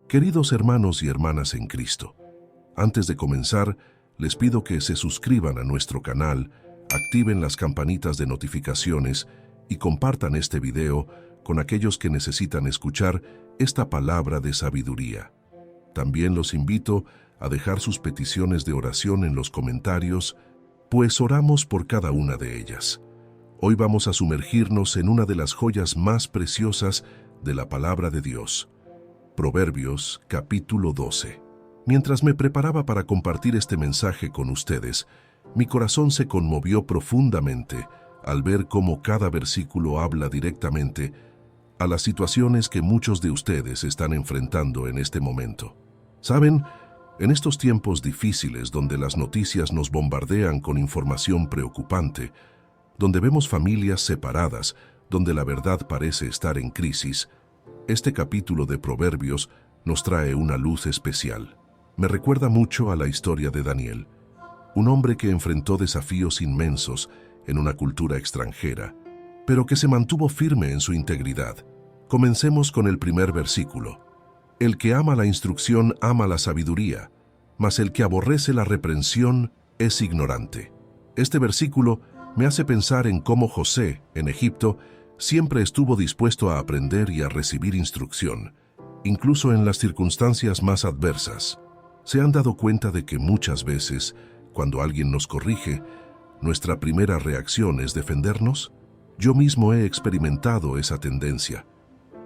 Queridos hermanos y hermanas en Cristo, antes de comenzar, les pido que se suscriban a nuestro canal, activen las campanitas de notificaciones y compartan este video con aquellos que necesitan escuchar esta palabra de sabiduría. También los invito a dejar sus peticiones de oración en los comentarios, pues oramos por cada una de ellas. Hoy vamos a sumergirnos en una de las joyas más preciosas de la palabra de Dios. Proverbios, capítulo 12. Mientras me preparaba para compartir este mensaje con ustedes, mi corazón se conmovió profundamente al ver cómo cada versículo habla directamente a las situaciones que muchos de ustedes están enfrentando en este momento. ¿Saben? En estos tiempos difíciles donde las noticias nos bombardean con información preocupante, donde vemos familias separadas, donde la verdad parece estar en crisis, este capítulo de Proverbios nos trae una luz especial. Me recuerda mucho a la historia de Daniel, un hombre que enfrentó desafíos inmensos en una cultura extranjera, pero que se mantuvo firme en su integridad. Comencemos con el primer versículo. El que ama la instrucción ama la sabiduría, mas el que aborrece la reprensión es ignorante. Este versículo me hace pensar en cómo José, en Egipto, siempre estuvo dispuesto a aprender y a recibir instrucción, incluso en las circunstancias más adversas. ¿Se han dado cuenta de que muchas veces, cuando alguien nos corrige, nuestra primera reacción es defendernos? Yo mismo he experimentado esa tendencia.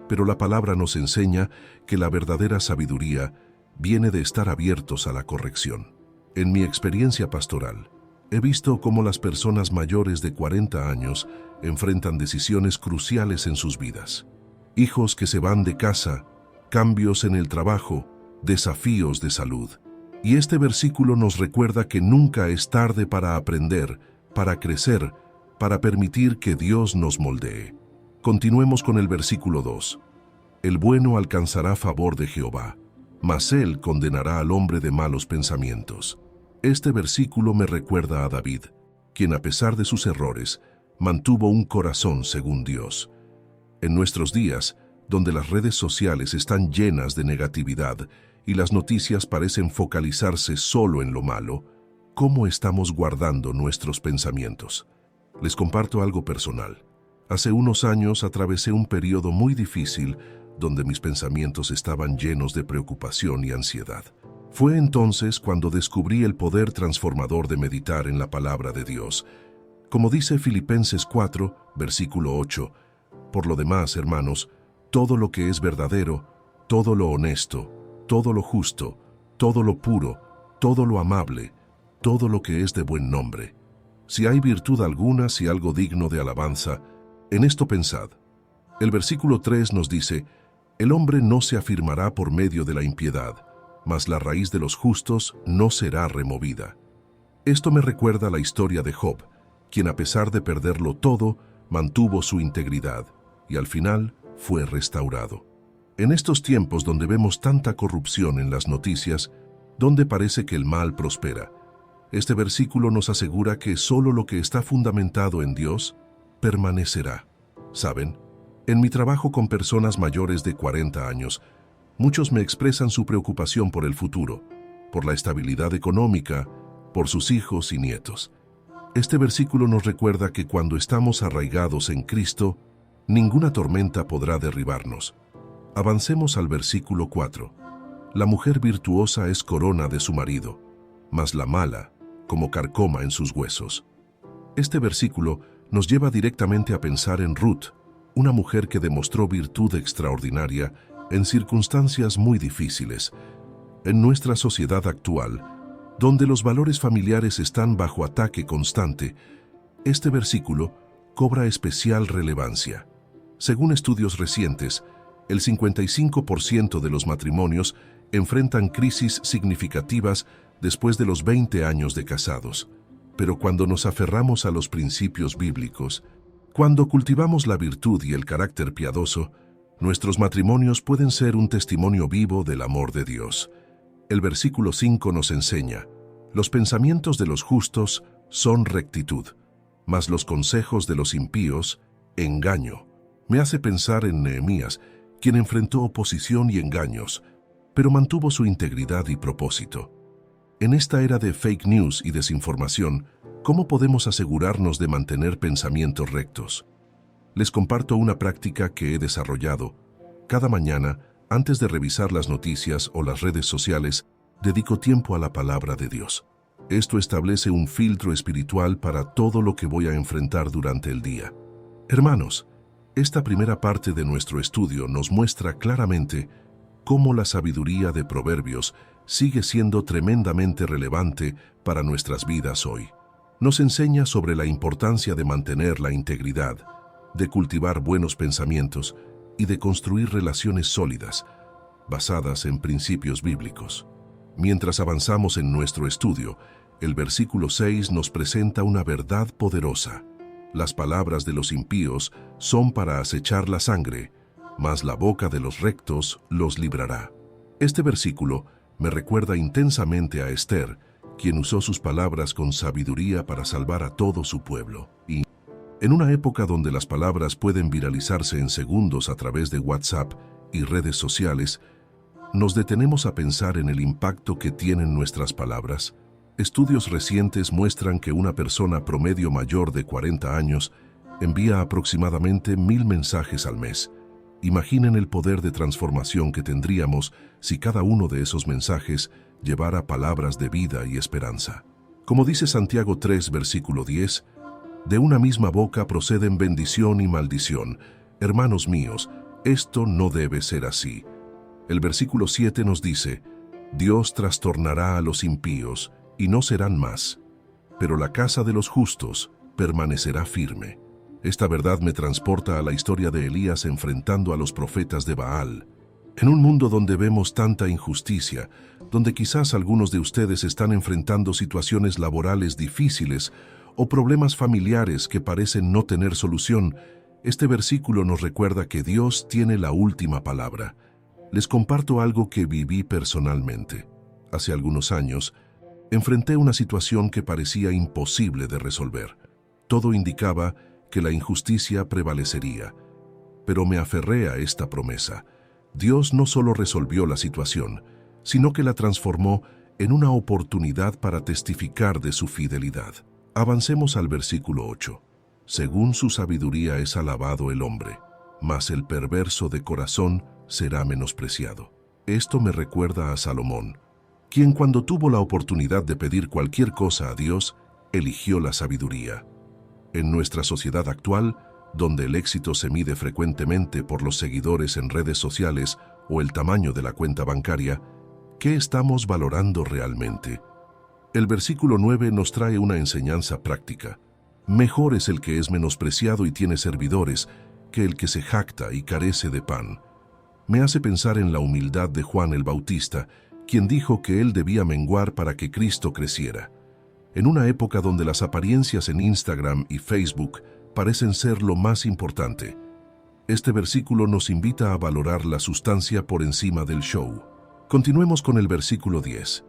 Pero la palabra nos enseña que la verdadera sabiduría viene de estar abiertos a la corrección. En mi experiencia pastoral, he visto cómo las personas mayores de 40 años enfrentan decisiones cruciales en sus vidas. Hijos que se van de casa, cambios en el trabajo, desafíos de salud. Y este versículo nos recuerda que nunca es tarde para aprender, para crecer, para permitir que Dios nos moldee. Continuemos con el versículo 2. El bueno alcanzará favor de Jehová, mas él condenará al hombre de malos pensamientos. Este versículo me recuerda a David, quien a pesar de sus errores, mantuvo un corazón según Dios. En nuestros días, donde las redes sociales están llenas de negatividad y las noticias parecen focalizarse solo en lo malo, ¿cómo estamos guardando nuestros pensamientos? Les comparto algo personal. Hace unos años atravesé un periodo muy difícil donde mis pensamientos estaban llenos de preocupación y ansiedad. Fue entonces cuando descubrí el poder transformador de meditar en la palabra de Dios. Como dice Filipenses 4, versículo 8, por lo demás, hermanos, todo lo que es verdadero, todo lo honesto, todo lo justo, todo lo puro, todo lo amable, todo lo que es de buen nombre. Si hay virtud alguna, si algo digno de alabanza, en esto pensad. El versículo 3 nos dice, el hombre no se afirmará por medio de la impiedad, mas la raíz de los justos no será removida. Esto me recuerda la historia de Job, quien a pesar de perderlo todo, mantuvo su integridad y al final fue restaurado. En estos tiempos donde vemos tanta corrupción en las noticias, donde parece que el mal prospera, este versículo nos asegura que solo lo que está fundamentado en Dios permanecerá. ¿Saben? En mi trabajo con personas mayores de 40 años, muchos me expresan su preocupación por el futuro, por la estabilidad económica, por sus hijos y nietos. Este versículo nos recuerda que cuando estamos arraigados en Cristo, ninguna tormenta podrá derribarnos. Avancemos al versículo 4. La mujer virtuosa es corona de su marido, mas la mala, como carcoma en sus huesos. Este versículo nos lleva directamente a pensar en Ruth, una mujer que demostró virtud extraordinaria en circunstancias muy difíciles. En nuestra sociedad actual, donde los valores familiares están bajo ataque constante, este versículo cobra especial relevancia. Según estudios recientes, el 55% de los matrimonios enfrentan crisis significativas después de los 20 años de casados. Pero cuando nos aferramos a los principios bíblicos, cuando cultivamos la virtud y el carácter piadoso, nuestros matrimonios pueden ser un testimonio vivo del amor de Dios. El versículo 5 nos enseña, los pensamientos de los justos son rectitud, mas los consejos de los impíos, engaño. Me hace pensar en Nehemías, quien enfrentó oposición y engaños, pero mantuvo su integridad y propósito. En esta era de fake news y desinformación, ¿cómo podemos asegurarnos de mantener pensamientos rectos? Les comparto una práctica que he desarrollado. Cada mañana, antes de revisar las noticias o las redes sociales, dedico tiempo a la palabra de Dios. Esto establece un filtro espiritual para todo lo que voy a enfrentar durante el día. Hermanos, esta primera parte de nuestro estudio nos muestra claramente cómo la sabiduría de Proverbios sigue siendo tremendamente relevante para nuestras vidas hoy. Nos enseña sobre la importancia de mantener la integridad, de cultivar buenos pensamientos y de construir relaciones sólidas, basadas en principios bíblicos. Mientras avanzamos en nuestro estudio, el versículo 6 nos presenta una verdad poderosa. Las palabras de los impíos son para acechar la sangre, mas la boca de los rectos los librará. Este versículo me recuerda intensamente a Esther, quien usó sus palabras con sabiduría para salvar a todo su pueblo. Y en una época donde las palabras pueden viralizarse en segundos a través de WhatsApp y redes sociales, nos detenemos a pensar en el impacto que tienen nuestras palabras. Estudios recientes muestran que una persona promedio mayor de 40 años envía aproximadamente 1000 mensajes al mes. Imaginen el poder de transformación que tendríamos si cada uno de esos mensajes llevara palabras de vida y esperanza. Como dice Santiago 3, versículo 10, de una misma boca proceden bendición y maldición. Hermanos míos, esto no debe ser así. El versículo 7 nos dice, Dios trastornará a los impíos y no serán más, pero la casa de los justos permanecerá firme. Esta verdad me transporta a la historia de Elías enfrentando a los profetas de Baal. En un mundo donde vemos tanta injusticia, donde quizás algunos de ustedes están enfrentando situaciones laborales difíciles o problemas familiares que parecen no tener solución, este versículo nos recuerda que Dios tiene la última palabra. Les comparto algo que viví personalmente. Hace algunos años, enfrenté una situación que parecía imposible de resolver. Todo indicaba que la injusticia prevalecería, pero me aferré a esta promesa. Dios no solo resolvió la situación, sino que la transformó en una oportunidad para testificar de su fidelidad. Avancemos al versículo 8. Según su sabiduría es alabado el hombre, mas el perverso de corazón será menospreciado. Esto me recuerda a Salomón, quien cuando tuvo la oportunidad de pedir cualquier cosa a Dios, eligió la sabiduría. En nuestra sociedad actual, donde el éxito se mide frecuentemente por los seguidores en redes sociales o el tamaño de la cuenta bancaria, ¿qué estamos valorando realmente? El versículo 9 nos trae una enseñanza práctica. Mejor es el que es menospreciado y tiene servidores que el que se jacta y carece de pan. Me hace pensar en la humildad de Juan el Bautista, quien dijo que él debía menguar para que Cristo creciera. En una época donde las apariencias en Instagram y Facebook parecen ser lo más importante, este versículo nos invita a valorar la sustancia por encima del show. Continuemos con el versículo 10.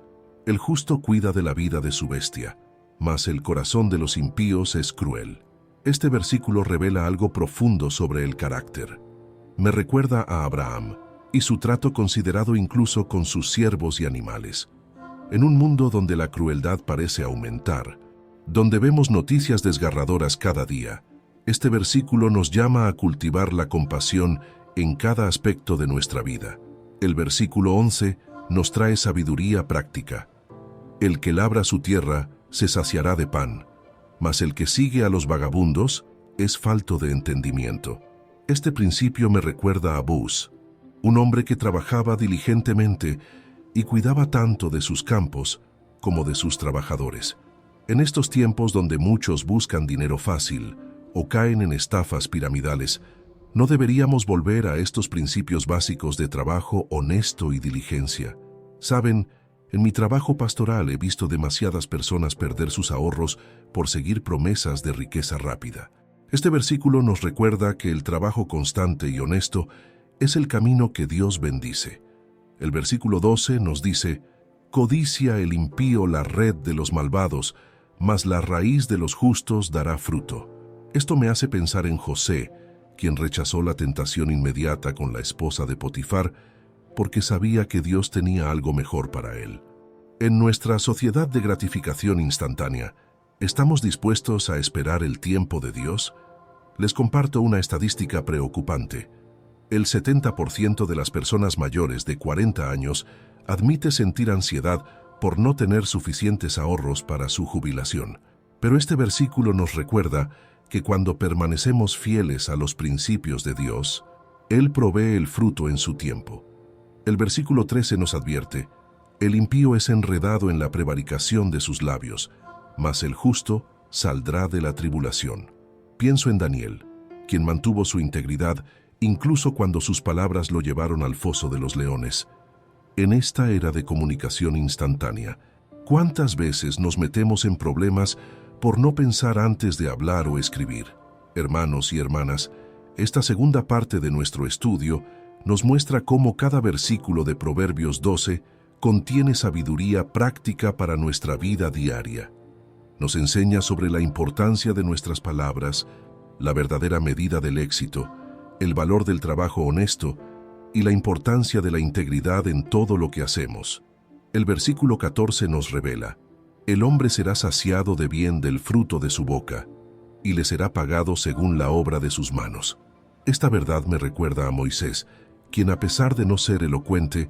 El justo cuida de la vida de su bestia, mas el corazón de los impíos es cruel. Este versículo revela algo profundo sobre el carácter. Me recuerda a Abraham y su trato considerado incluso con sus siervos y animales. En un mundo donde la crueldad parece aumentar, donde vemos noticias desgarradoras cada día, este versículo nos llama a cultivar la compasión en cada aspecto de nuestra vida. El versículo 11 nos trae sabiduría práctica. El que labra su tierra se saciará de pan, mas el que sigue a los vagabundos es falto de entendimiento. Este principio me recuerda a Buz, un hombre que trabajaba diligentemente y cuidaba tanto de sus campos como de sus trabajadores. En estos tiempos donde muchos buscan dinero fácil o caen en estafas piramidales, no deberíamos volver a estos principios básicos de trabajo honesto y diligencia. Saben, en mi trabajo pastoral he visto demasiadas personas perder sus ahorros por seguir promesas de riqueza rápida. Este versículo nos recuerda que el trabajo constante y honesto es el camino que Dios bendice. El versículo 12 nos dice, codicia el impío la red de los malvados, mas la raíz de los justos dará fruto. Esto me hace pensar en José, quien rechazó la tentación inmediata con la esposa de Potifar, porque sabía que Dios tenía algo mejor para él. En nuestra sociedad de gratificación instantánea, ¿estamos dispuestos a esperar el tiempo de Dios? Les comparto una estadística preocupante. El 70% de las personas mayores de 40 años admite sentir ansiedad por no tener suficientes ahorros para su jubilación. Pero este versículo nos recuerda que cuando permanecemos fieles a los principios de Dios, Él provee el fruto en su tiempo. El versículo 13 nos advierte: el impío es enredado en la prevaricación de sus labios, mas el justo saldrá de la tribulación. Pienso en Daniel, quien mantuvo su integridad incluso cuando sus palabras lo llevaron al foso de los leones. En esta era de comunicación instantánea, ¿cuántas veces nos metemos en problemas por no pensar antes de hablar o escribir? Hermanos y hermanas, esta segunda parte de nuestro estudio nos muestra cómo cada versículo de Proverbios 12 contiene sabiduría práctica para nuestra vida diaria. Nos enseña sobre la importancia de nuestras palabras, la verdadera medida del éxito, el valor del trabajo honesto y la importancia de la integridad en todo lo que hacemos. El versículo 14 nos revela: el hombre será saciado de bien del fruto de su boca, y le será pagado según la obra de sus manos. Esta verdad me recuerda a Moisés, quien a pesar de no ser elocuente,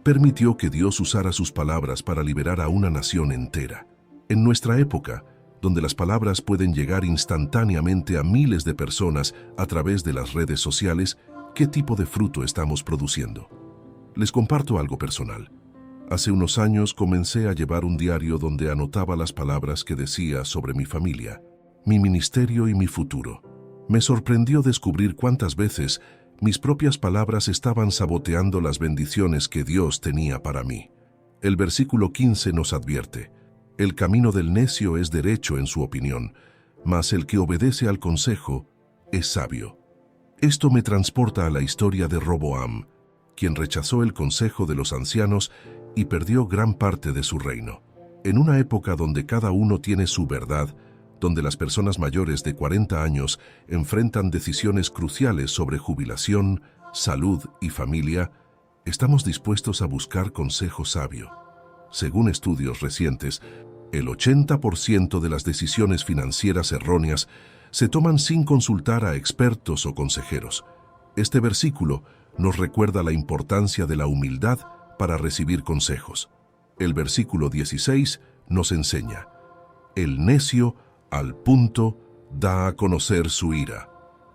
permitió que Dios usara sus palabras para liberar a una nación entera. En nuestra época, donde las palabras pueden llegar instantáneamente a miles de personas a través de las redes sociales, ¿qué tipo de fruto estamos produciendo? Les comparto algo personal. Hace unos años comencé a llevar un diario donde anotaba las palabras que decía sobre mi familia, mi ministerio y mi futuro. Me sorprendió descubrir cuántas veces mis propias palabras estaban saboteando las bendiciones que Dios tenía para mí. El versículo 15 nos advierte: el camino del necio es derecho en su opinión, mas el que obedece al consejo es sabio. Esto me transporta a la historia de Roboam, quien rechazó el consejo de los ancianos y perdió gran parte de su reino. En una época donde cada uno tiene su verdad, donde las personas mayores de 40 años enfrentan decisiones cruciales sobre jubilación, salud y familia, estamos dispuestos a buscar consejo sabio. Según estudios recientes, el 80% de las decisiones financieras erróneas se toman sin consultar a expertos o consejeros. Este versículo nos recuerda la importancia de la humildad para recibir consejos. El versículo 16 nos enseña: el necio al punto da a conocer su ira,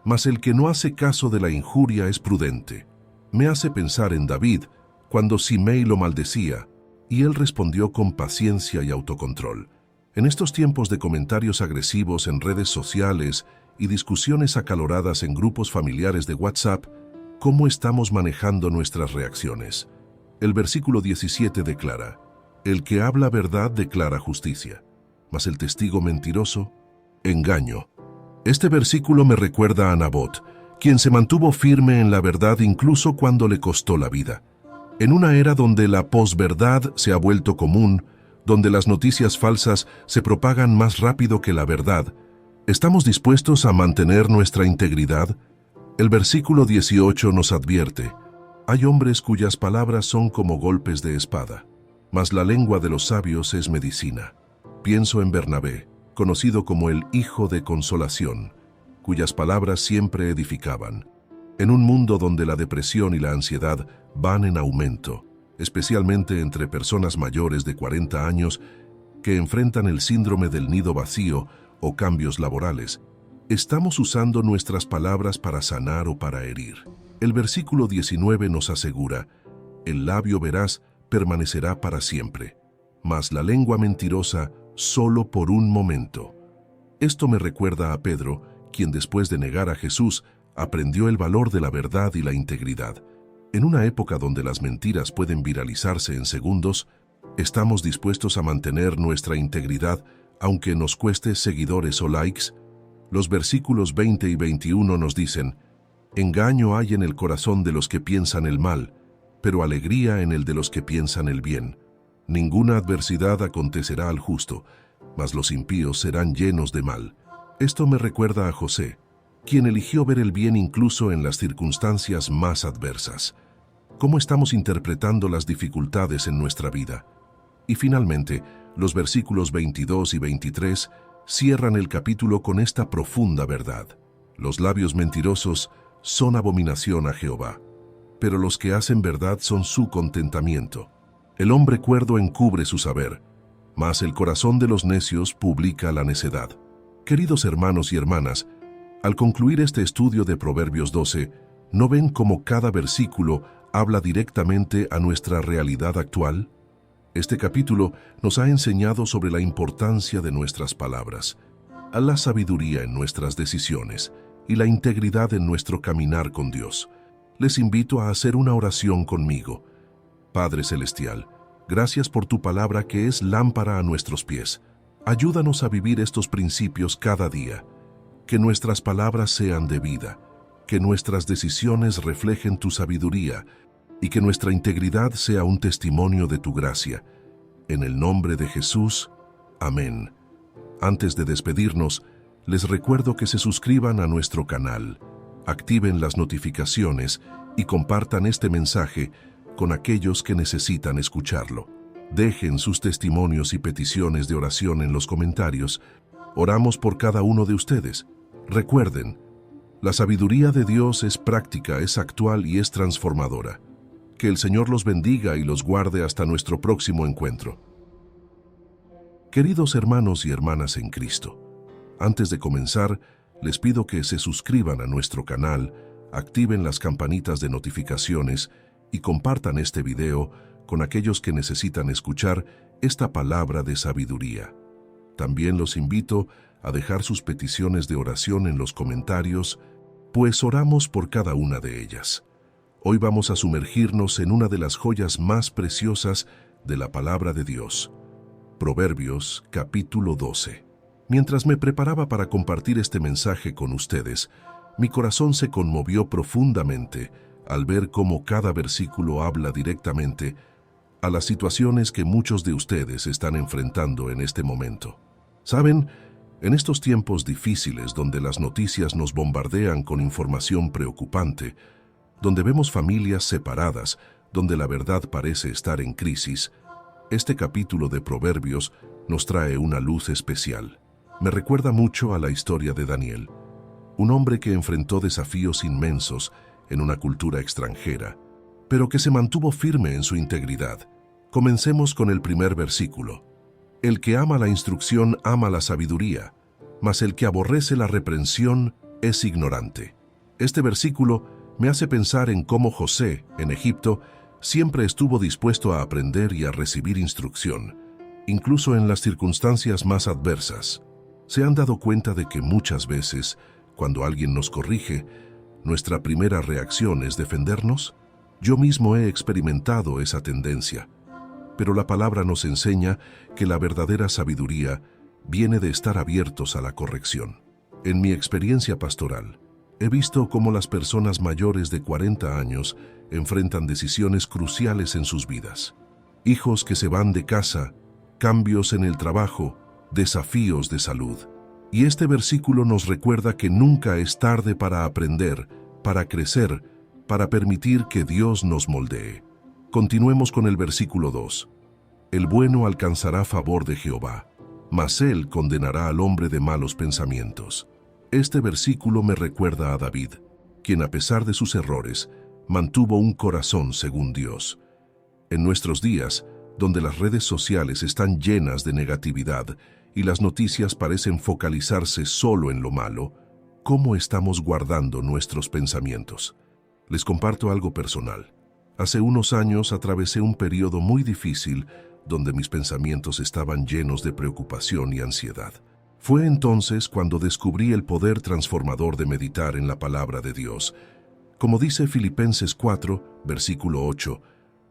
mas el que no hace caso de la injuria es prudente. Me hace pensar en David, cuando Simei lo maldecía, y él respondió con paciencia y autocontrol. En estos tiempos de comentarios agresivos en redes sociales y discusiones acaloradas en grupos familiares de WhatsApp, ¿cómo estamos manejando nuestras reacciones? El versículo 17 declara: el que habla verdad declara justicia, mas el testigo mentiroso, engaño. Este versículo me recuerda a Nabot, quien se mantuvo firme en la verdad incluso cuando le costó la vida. En una era donde la posverdad se ha vuelto común, donde las noticias falsas se propagan más rápido que la verdad, ¿estamos dispuestos a mantener nuestra integridad? El versículo 18 nos advierte: hay hombres cuyas palabras son como golpes de espada, mas la lengua de los sabios es medicina. Pienso en Bernabé, conocido como el hijo de consolación, cuyas palabras siempre edificaban. En un mundo donde la depresión y la ansiedad van en aumento, especialmente entre personas mayores de 40 años que enfrentan el síndrome del nido vacío o cambios laborales, ¿estamos usando nuestras palabras para sanar o para herir? El versículo 19 nos asegura: el labio veraz permanecerá para siempre, mas la lengua mentirosa solo por un momento. Esto me recuerda a Pedro, quien después de negar a Jesús, aprendió el valor de la verdad y la integridad. En una época donde las mentiras pueden viralizarse en segundos, ¿estamos dispuestos a mantener nuestra integridad aunque nos cueste seguidores o likes? Los versículos 20 y 21 nos dicen: engaño hay en el corazón de los que piensan el mal, pero alegría en el de los que piensan el bien. Ninguna adversidad acontecerá al justo, mas los impíos serán llenos de mal. Esto me recuerda a José, quien eligió ver el bien incluso en las circunstancias más adversas. ¿Cómo estamos interpretando las dificultades en nuestra vida? Y finalmente, los versículos 22 y 23 cierran el capítulo con esta profunda verdad. Los labios mentirosos son abominación a Jehová, pero los que hacen verdad son su contentamiento. El hombre cuerdo encubre su saber, mas el corazón de los necios publica la necedad. Queridos hermanos y hermanas, al concluir este estudio de Proverbios 12, ¿no ven cómo cada versículo habla directamente a nuestra realidad actual? Este capítulo nos ha enseñado sobre la importancia de nuestras palabras, a la sabiduría en nuestras decisiones y la integridad en nuestro caminar con Dios. Les invito a hacer una oración conmigo. Padre Celestial, gracias por tu palabra que es lámpara a nuestros pies. Ayúdanos a vivir estos principios cada día. Que nuestras palabras sean de vida, que nuestras decisiones reflejen tu sabiduría y que nuestra integridad sea un testimonio de tu gracia. En el nombre de Jesús, amén. Antes de despedirnos, les recuerdo que se suscriban a nuestro canal, activen las notificaciones y compartan este mensaje con aquellos que necesitan escucharlo. Dejen sus testimonios y peticiones de oración en los comentarios. Oramos por cada uno de ustedes. Recuerden, la sabiduría de Dios es práctica, es actual y es transformadora. Que el Señor los bendiga y los guarde hasta nuestro próximo encuentro. Queridos hermanos y hermanas en Cristo, antes de comenzar, les pido que se suscriban a nuestro canal, activen las campanitas de notificaciones y compartan este video con aquellos que necesitan escuchar esta palabra de sabiduría. También los invito a dejar sus peticiones de oración en los comentarios, pues oramos por cada una de ellas. Hoy vamos a sumergirnos en una de las joyas más preciosas de la palabra de Dios. Proverbios, capítulo 12. Mientras me preparaba para compartir este mensaje con ustedes, mi corazón se conmovió profundamente al ver cómo cada versículo habla directamente a las situaciones que muchos de ustedes están enfrentando en este momento. ¿Saben? En estos tiempos difíciles donde las noticias nos bombardean con información preocupante, donde vemos familias separadas, donde la verdad parece estar en crisis, este capítulo de Proverbios nos trae una luz especial. Me recuerda mucho a la historia de Daniel, un hombre que enfrentó desafíos inmensos en una cultura extranjera, pero que se mantuvo firme en su integridad. Comencemos con el primer versículo. El que ama la instrucción ama la sabiduría, mas el que aborrece la reprensión es ignorante. Este versículo me hace pensar en cómo José, en Egipto, siempre estuvo dispuesto a aprender y a recibir instrucción, incluso en las circunstancias más adversas. ¿Se han dado cuenta de que muchas veces, cuando alguien nos corrige, nuestra primera reacción es defendernos? Yo mismo he experimentado esa tendencia, pero la palabra nos enseña que la verdadera sabiduría viene de estar abiertos a la corrección. En mi experiencia pastoral, he visto cómo las personas mayores de 40 años enfrentan decisiones cruciales en sus vidas. Hijos que se van de casa, cambios en el trabajo, desafíos de salud. Y este versículo nos recuerda que nunca es tarde para aprender, para crecer, para permitir que Dios nos moldee. Continuemos con el versículo 2. El bueno alcanzará favor de Jehová, mas él condenará al hombre de malos pensamientos. Este versículo me recuerda a David, quien a pesar de sus errores, mantuvo un corazón según Dios. En nuestros días, donde las redes sociales están llenas de negatividad y las noticias parecen focalizarse solo en lo malo, ¿cómo estamos guardando nuestros pensamientos? Les comparto algo personal. Hace unos años atravesé un periodo muy difícil donde mis pensamientos estaban llenos de preocupación y ansiedad. Fue entonces cuando descubrí el poder transformador de meditar en la palabra de Dios. Como dice Filipenses 4, versículo 8,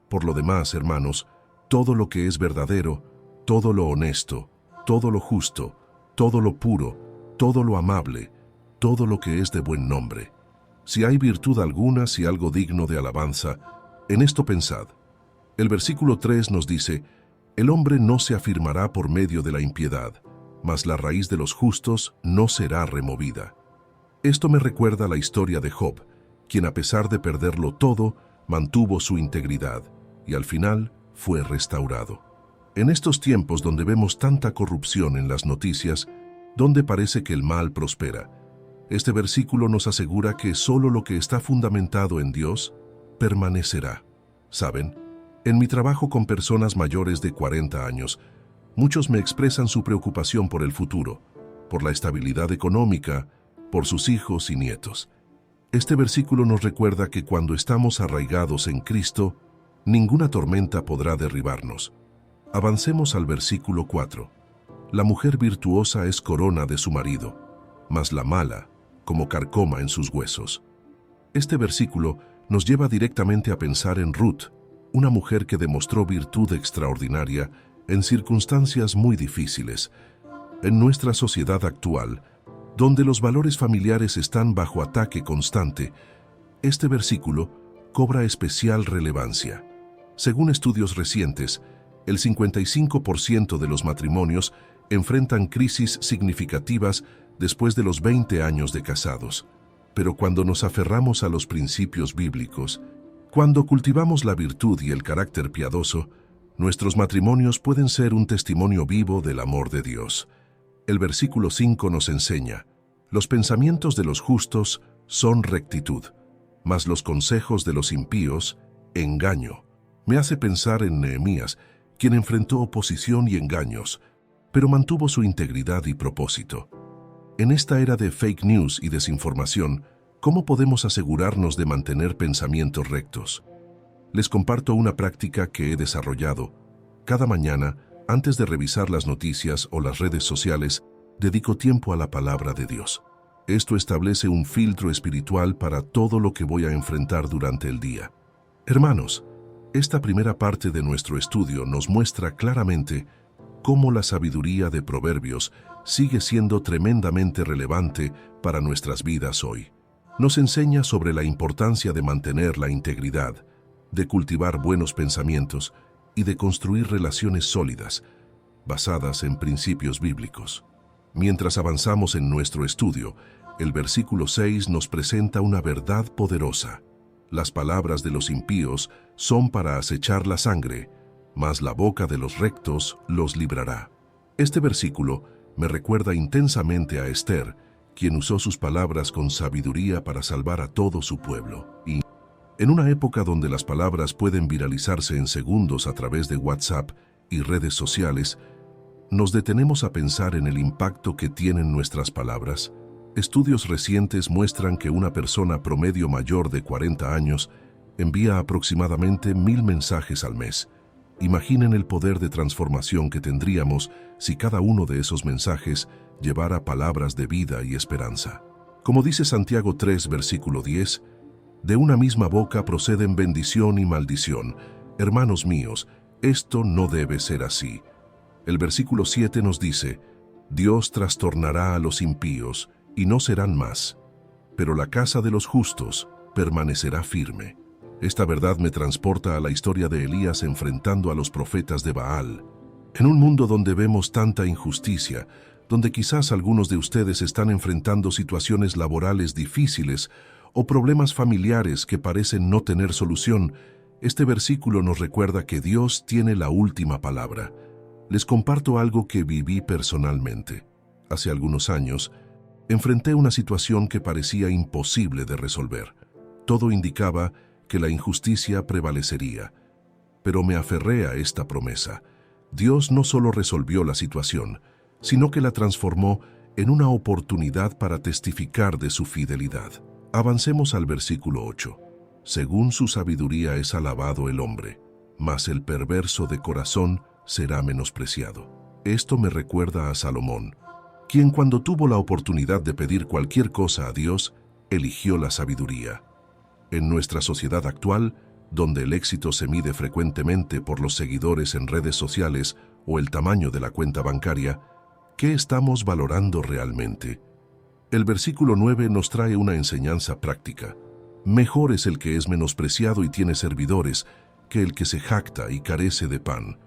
por lo demás, hermanos, todo lo que es verdadero, todo lo honesto, todo lo justo, todo lo puro, todo lo amable, todo lo que es de buen nombre. Si hay virtud alguna, si algo digno de alabanza, en esto pensad. El versículo 3 nos dice, el hombre no se afirmará por medio de la impiedad, mas la raíz de los justos no será removida. Esto me recuerda la historia de Job, quien a pesar de perderlo todo, mantuvo su integridad y al final fue restaurado. En estos tiempos donde vemos tanta corrupción en las noticias, donde parece que el mal prospera, este versículo nos asegura que solo lo que está fundamentado en Dios permanecerá. ¿Saben? En mi trabajo con personas mayores de 40 años, muchos me expresan su preocupación por el futuro, por la estabilidad económica, por sus hijos y nietos. Este versículo nos recuerda que cuando estamos arraigados en Cristo, ninguna tormenta podrá derribarnos. Avancemos al versículo 4. La mujer virtuosa es corona de su marido, mas la mala, como carcoma en sus huesos. Este versículo nos lleva directamente a pensar en Ruth, una mujer que demostró virtud extraordinaria en circunstancias muy difíciles. En nuestra sociedad actual, donde los valores familiares están bajo ataque constante, este versículo cobra especial relevancia. Según estudios recientes, el 55% de los matrimonios enfrentan crisis significativas después de los 20 años de casados. Pero cuando nos aferramos a los principios bíblicos, cuando cultivamos la virtud y el carácter piadoso, nuestros matrimonios pueden ser un testimonio vivo del amor de Dios. El versículo 5 nos enseña: los pensamientos de los justos son rectitud, mas los consejos de los impíos, engaño. Me hace pensar en Nehemías, quien enfrentó oposición y engaños, pero mantuvo su integridad y propósito. En esta era de fake news y desinformación, ¿cómo podemos asegurarnos de mantener pensamientos rectos? Les comparto una práctica que he desarrollado. Cada mañana, antes de revisar las noticias o las redes sociales, dedico tiempo a la palabra de Dios. Esto establece un filtro espiritual para todo lo que voy a enfrentar durante el día. Hermanos, esta primera parte de nuestro estudio nos muestra claramente cómo la sabiduría de Proverbios sigue siendo tremendamente relevante para nuestras vidas hoy. Nos enseña sobre la importancia de mantener la integridad, de cultivar buenos pensamientos y de construir relaciones sólidas, basadas en principios bíblicos. Mientras avanzamos en nuestro estudio, el versículo 6 nos presenta una verdad poderosa. Las palabras de los impíos son para acechar la sangre, mas la boca de los rectos los librará. Este versículo me recuerda intensamente a Esther, quien usó sus palabras con sabiduría para salvar a todo su pueblo. Y en una época donde las palabras pueden viralizarse en segundos a través de WhatsApp y redes sociales, nos detenemos a pensar en el impacto que tienen nuestras palabras. Estudios recientes muestran que una persona promedio mayor de 40 años envía aproximadamente 1000 mensajes al mes. Imaginen el poder de transformación que tendríamos si cada uno de esos mensajes llevara palabras de vida y esperanza. Como dice Santiago 3, versículo 10, de una misma boca proceden bendición y maldición. Hermanos míos, esto no debe ser así. El versículo 7 nos dice: Dios trastornará a los impíos y no serán más, pero la casa de los justos permanecerá firme. Esta verdad me transporta a la historia de Elías enfrentando a los profetas de Baal. En un mundo donde vemos tanta injusticia, donde quizás algunos de ustedes están enfrentando situaciones laborales difíciles o problemas familiares que parecen no tener solución, este versículo nos recuerda que Dios tiene la última palabra. Les comparto algo que viví personalmente. Hace algunos años, enfrenté una situación que parecía imposible de resolver. Todo indicaba que la injusticia prevalecería, pero me aferré a esta promesa. Dios no solo resolvió la situación, sino que la transformó en una oportunidad para testificar de su fidelidad. Avancemos al versículo 8. Según su sabiduría es alabado el hombre, mas el perverso de corazón será menospreciado. Esto me recuerda a Salomón, quien cuando tuvo la oportunidad de pedir cualquier cosa a Dios, eligió la sabiduría. En nuestra sociedad actual, donde el éxito se mide frecuentemente por los seguidores en redes sociales o el tamaño de la cuenta bancaria, ¿qué estamos valorando realmente? El versículo 9 nos trae una enseñanza práctica. Mejor es el que es menospreciado y tiene servidores que el que se jacta y carece de pan.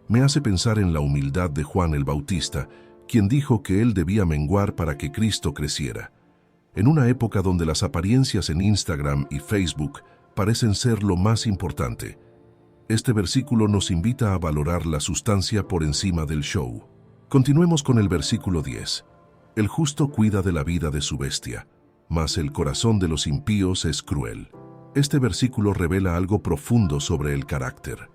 Me hace pensar en la humildad de Juan el Bautista, quien dijo que él debía menguar para que Cristo creciera. En una época donde las apariencias en Instagram y Facebook parecen ser lo más importante. Este versículo nos invita a valorar la sustancia por encima del show. Continuemos con el versículo 10. El justo cuida de la vida de su bestia, mas el corazón de los impíos es cruel. Este versículo revela algo profundo sobre el carácter.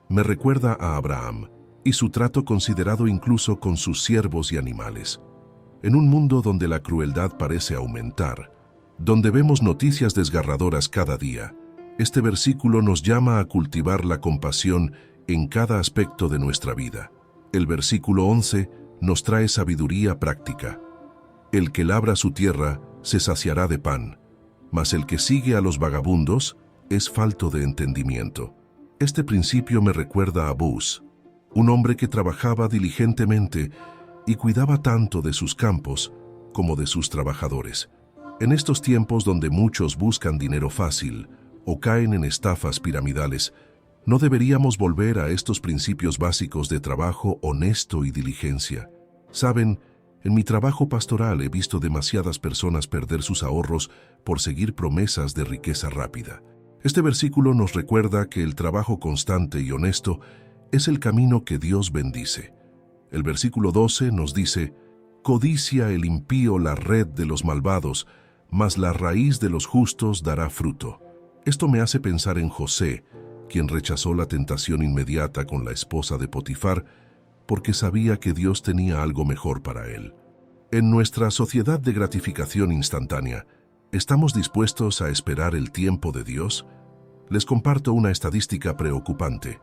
Me recuerda a Abraham y su trato considerado incluso con sus siervos y animales. En un mundo donde la crueldad parece aumentar, donde vemos noticias desgarradoras cada día, este versículo nos llama a cultivar la compasión en cada aspecto de nuestra vida. El versículo 11 nos trae sabiduría práctica. El que labra su tierra se saciará de pan, mas el que sigue a los vagabundos es falto de entendimiento. Este principio me recuerda a Buz, un hombre que trabajaba diligentemente y cuidaba tanto de sus campos como de sus trabajadores. En estos tiempos donde muchos buscan dinero fácil o caen en estafas piramidales, no deberíamos volver a estos principios básicos de trabajo honesto y diligencia. Saben, en mi trabajo pastoral he visto demasiadas personas perder sus ahorros por seguir promesas de riqueza rápida. Este versículo nos recuerda que el trabajo constante y honesto es el camino que Dios bendice. El versículo 12 nos dice: «Codicia el impío la red de los malvados, mas la raíz de los justos dará fruto». Esto me hace pensar en José, quien rechazó la tentación inmediata con la esposa de Potifar porque sabía que Dios tenía algo mejor para él. En nuestra sociedad de gratificación instantánea, ¿estamos dispuestos a esperar el tiempo de Dios? Les comparto una estadística preocupante.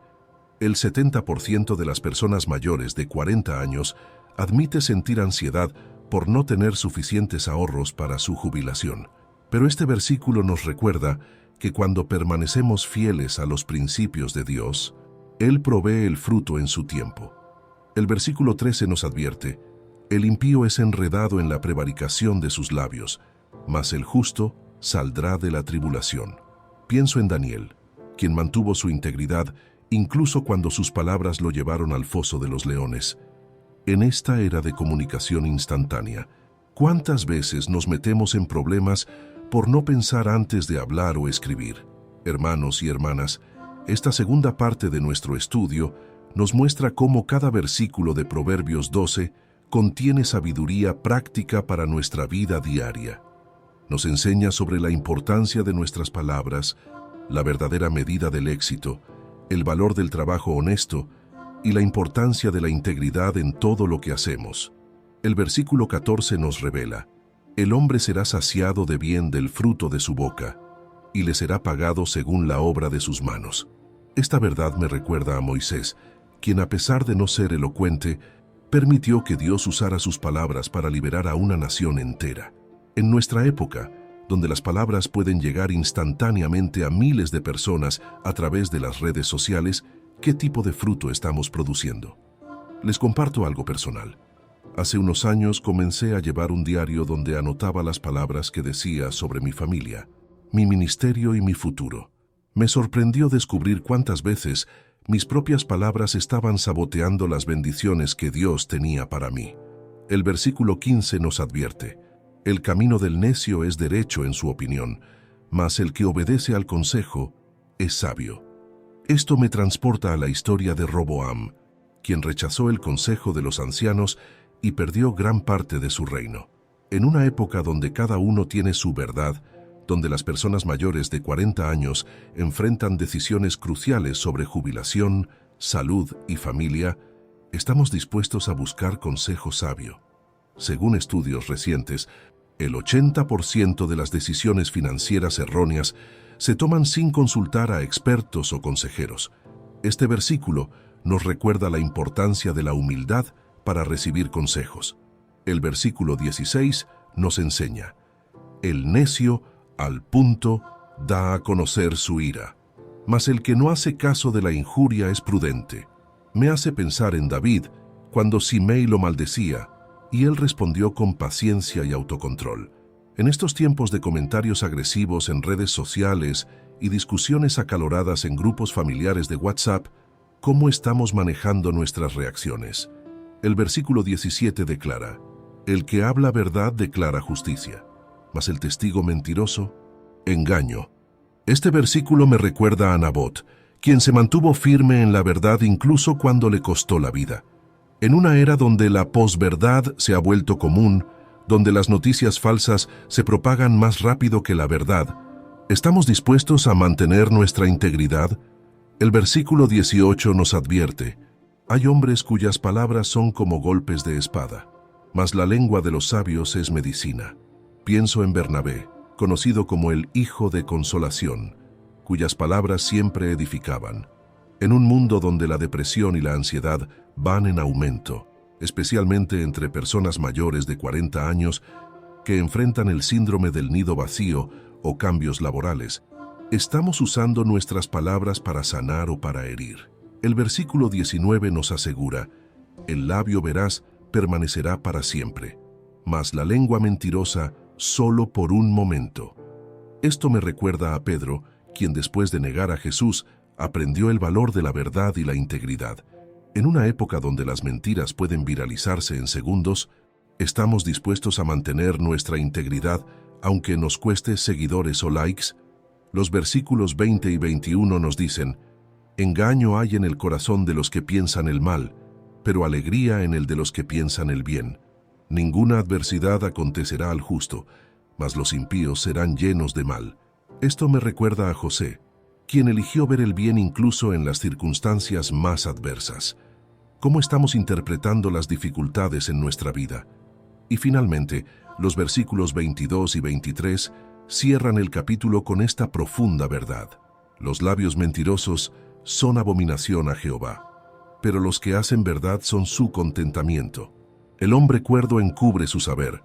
El 70% de las personas mayores de 40 años admite sentir ansiedad por no tener suficientes ahorros para su jubilación. Pero este versículo nos recuerda que cuando permanecemos fieles a los principios de Dios, Él provee el fruto en su tiempo. El versículo 13 nos advierte: «El impío es enredado en la prevaricación de sus labios, mas el justo saldrá de la tribulación». Pienso en Daniel, quien mantuvo su integridad incluso cuando sus palabras lo llevaron al foso de los leones. En esta era de comunicación instantánea, ¿cuántas veces nos metemos en problemas por no pensar antes de hablar o escribir? Hermanos y hermanas, esta segunda parte de nuestro estudio nos muestra cómo cada versículo de Proverbios 12 contiene sabiduría práctica para nuestra vida diaria. Nos enseña sobre la importancia de nuestras palabras, la verdadera medida del éxito, el valor del trabajo honesto y la importancia de la integridad en todo lo que hacemos. El versículo 14 nos revela: «El hombre será saciado de bien del fruto de su boca, y le será pagado según la obra de sus manos». Esta verdad me recuerda a Moisés, quien a pesar de no ser elocuente, permitió que Dios usara sus palabras para liberar a una nación entera. En nuestra época, donde las palabras pueden llegar instantáneamente a miles de personas a través de las redes sociales, ¿qué tipo de fruto estamos produciendo? Les comparto algo personal. Hace unos años comencé a llevar un diario donde anotaba las palabras que decía sobre mi familia, mi ministerio y mi futuro. Me sorprendió descubrir cuántas veces mis propias palabras estaban saboteando las bendiciones que Dios tenía para mí. El versículo 15 nos advierte: «El camino del necio es derecho en su opinión, mas el que obedece al consejo es sabio». Esto me transporta a la historia de Roboam, quien rechazó el consejo de los ancianos y perdió gran parte de su reino. En una época donde cada uno tiene su verdad, donde las personas mayores de 40 años enfrentan decisiones cruciales sobre jubilación, salud y familia, estamos dispuestos a buscar consejo sabio. Según estudios recientes, el 80% de las decisiones financieras erróneas se toman sin consultar a expertos o consejeros. Este versículo nos recuerda la importancia de la humildad para recibir consejos. El versículo 16 nos enseña: «El necio al punto da a conocer su ira, mas el que no hace caso de la injuria es prudente». Me hace pensar en David cuando Simei lo maldecía y él respondió con paciencia y autocontrol. En estos tiempos de comentarios agresivos en redes sociales y discusiones acaloradas en grupos familiares de WhatsApp, ¿cómo estamos manejando nuestras reacciones? El versículo 17 declara: «El que habla verdad declara justicia, mas el testigo mentiroso, engaño». Este versículo me recuerda a Nabot, quien se mantuvo firme en la verdad incluso cuando le costó la vida. En una era donde la posverdad se ha vuelto común, donde las noticias falsas se propagan más rápido que la verdad, ¿estamos dispuestos a mantener nuestra integridad? El versículo 18 nos advierte: hay hombres cuyas palabras son como golpes de espada, mas la lengua de los sabios es medicina. Pienso en Bernabé, conocido como el Hijo de Consolación, cuyas palabras siempre edificaban. En un mundo donde la depresión y la ansiedad van en aumento, especialmente entre personas mayores de 40 años que enfrentan el síndrome del nido vacío o cambios laborales, ¿estamos usando nuestras palabras para sanar o para herir? El versículo 19 nos asegura: el labio veraz permanecerá para siempre, mas la lengua mentirosa solo por un momento. Esto me recuerda a Pedro, quien después de negar a Jesús, aprendió el valor de la verdad y la integridad. En una época donde las mentiras pueden viralizarse en segundos, ¿estamos dispuestos a mantener nuestra integridad aunque nos cueste seguidores o likes? Los versículos 20 y 21 nos dicen: engaño hay en el corazón de los que piensan el mal, pero alegría en el de los que piensan el bien. Ninguna adversidad acontecerá al justo, mas los impíos serán llenos de mal. Esto me recuerda a José, quien eligió ver el bien incluso en las circunstancias más adversas. ¿Cómo estamos interpretando las dificultades en nuestra vida? Y finalmente, los versículos 22 y 23 cierran el capítulo con esta profunda verdad: los labios mentirosos son abominación a Jehová, pero los que hacen verdad son su contentamiento. El hombre cuerdo encubre su saber,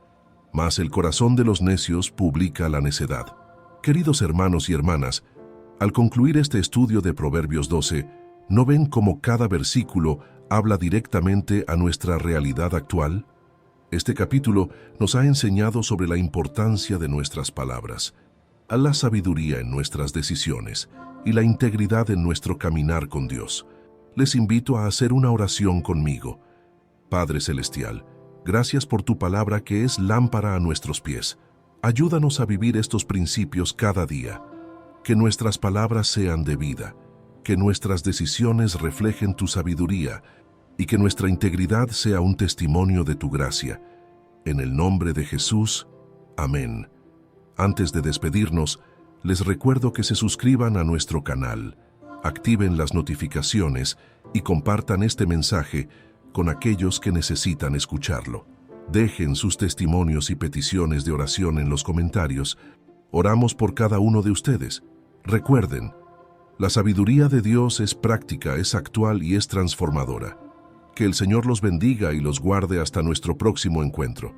mas el corazón de los necios publica la necedad. Queridos hermanos y hermanas, al concluir este estudio de Proverbios 12, ¿no ven cómo cada versículo habla directamente a nuestra realidad actual? Este capítulo nos ha enseñado sobre la importancia de nuestras palabras, a la sabiduría en nuestras decisiones y la integridad en nuestro caminar con Dios. Les invito a hacer una oración conmigo. Padre Celestial, gracias por tu palabra que es lámpara a nuestros pies. Ayúdanos a vivir estos principios cada día. Que nuestras palabras sean de vida, que nuestras decisiones reflejen tu sabiduría y que nuestra integridad sea un testimonio de tu gracia. En el nombre de Jesús, amén. Antes de despedirnos, les recuerdo que se suscriban a nuestro canal, activen las notificaciones y compartan este mensaje con aquellos que necesitan escucharlo. Dejen sus testimonios y peticiones de oración en los comentarios. Oramos por cada uno de ustedes. Recuerden, la sabiduría de Dios es práctica, es actual y es transformadora. Que el Señor los bendiga y los guarde hasta nuestro próximo encuentro.